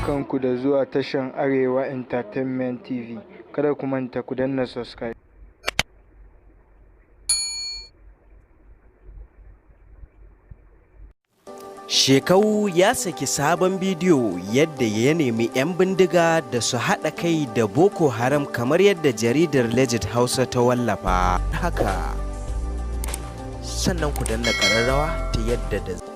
Barkanku da zuwa tashan Arewa Entertainment TV. Kada ku manta ku danna subscribe. Shekau ya saki sabon bidiyo yadda ya nemi 'yan bindiga da su haɗa kai da Boko Haram kamar yadda jaridar Legit Hausa ta wallafa. Haka sannan ku danna ƙararrawa ta yadda da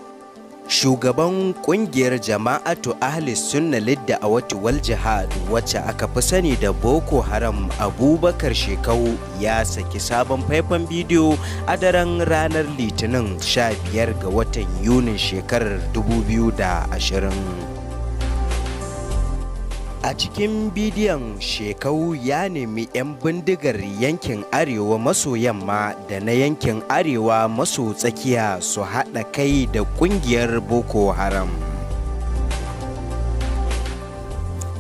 shugaban kungiyar jama'atu ahli sunna lidda a wal jihad wacce aka fi sani da Boko Haram Abubakar Shekau ya saki sabon faifan bidiyo a daren ranar Litinin 15 ga watan Yunin shekarar 2020. A cikin bidiyon Shekau ya nemi 'yan bindigar yankin arewa maso yamma da na yankin arewa maso tsakiya su haɗa kai da ƙungiyar Boko Haram.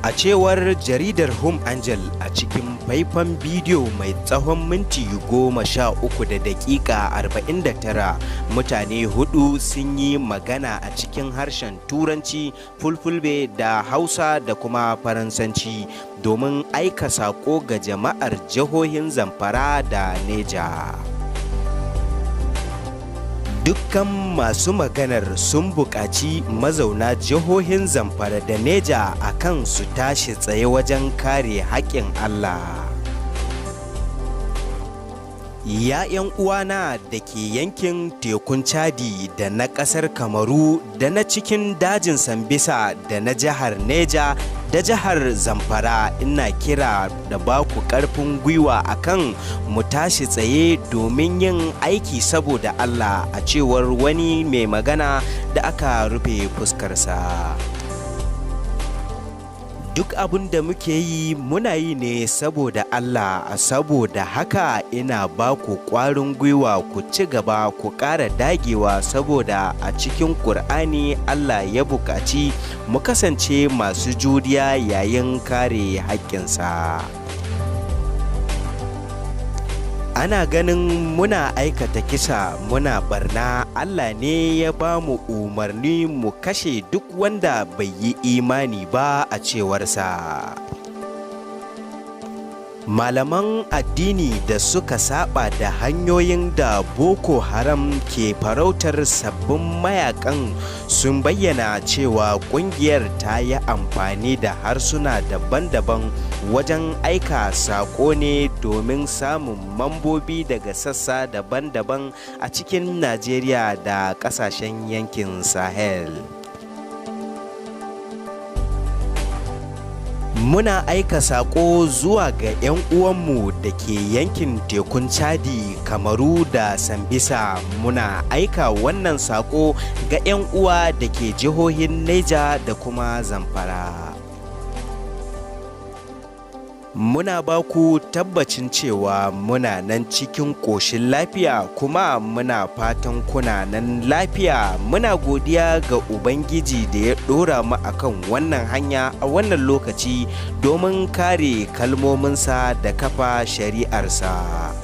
A cewar jaridar Home Angel, a cikin faifan bidiyo mai tsawon minti 13 da daƙiƙa 49, mutane hudu sun yi magana a cikin harshen Turanci, Fulfulde da Hausa da kuma Faransanci domin aika saƙo ga jama'ar jihohin Zamfara da Neja. Dukkan masu maganar sun buƙaci mazauna jihohin Zamfara da Neja akan su tashi tsaye wajen kare haƙƙin Allah. Ya 'yan uwana da ke yankin tekun Chadi da na ƙasar Kamaru da na cikin dajin Sambisa da na jihar Neja da jihar Zamfara, ina kira da baku ƙarfin gwiwa akan mu tashi tsaye domin yin aiki saboda Allah, a cewar wani mai magana da aka rufe fuskarsa. Duk abin da muke yi muna yi ne saboda Allah, saboda haka ina ba ku ƙwarin gwiwa ku ci gaba ku ƙara dagewa, saboda a cikin Ƙur'ani Allah ya buƙaci mu kasance masu juriya yayin kare haƙƙinsa. Ana ganin muna aikata kisa, muna barna, Allah ne ya ba mu umarni mu kashe duk wanda bai yi imani ba, a cewarsa. Malaman addini da suka saba da hanyoyin da Boko Haram ke farautar sabbin mayakan sun bayyana cewa kungiyar ta yi amfani da harsuna daban-daban wajen aika sako ne domin samun mambobi daga sassa daban-daban a cikin Najeriya da kasashen yankin Sahel. Muna aika saƙo zuwa ga 'yan uwanmu da ke yankin tekun Chadi, Kamaru da Sambisa. Muna aika wannan saƙo ga 'yan uwa da ke jihohin Neja da kuma Zamfara. Muna ba ku tabbacin cewa muna nan cikin ƙoshin lafiya, kuma muna fatan kuna nan lafiya. Muna godiya ga Ubangiji da ya ɗora mu akan wannan hanya a wannan lokaci domin kare kalmominsa da kafa shari'arsa.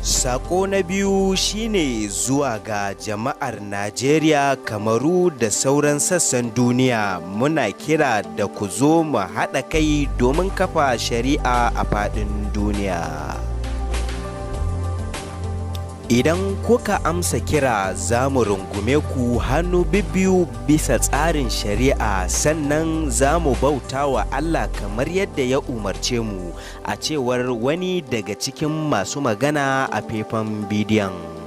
Sako na biyu shine zuwa ga jama'ar Najeriya, Kamaru da sauran sassan duniya. Muna kira da ku zo mu haɗa kai domin kafa shari'a a faɗin duniya. Idan kuka amsa kira, za mu rungume ku hannu bibbiyu bisa tsarin shari'a, sannan za mu bauta wa Allah kamar yadda ya umarce mu, a cewar wani daga cikin masu magana a faifan bidiyon.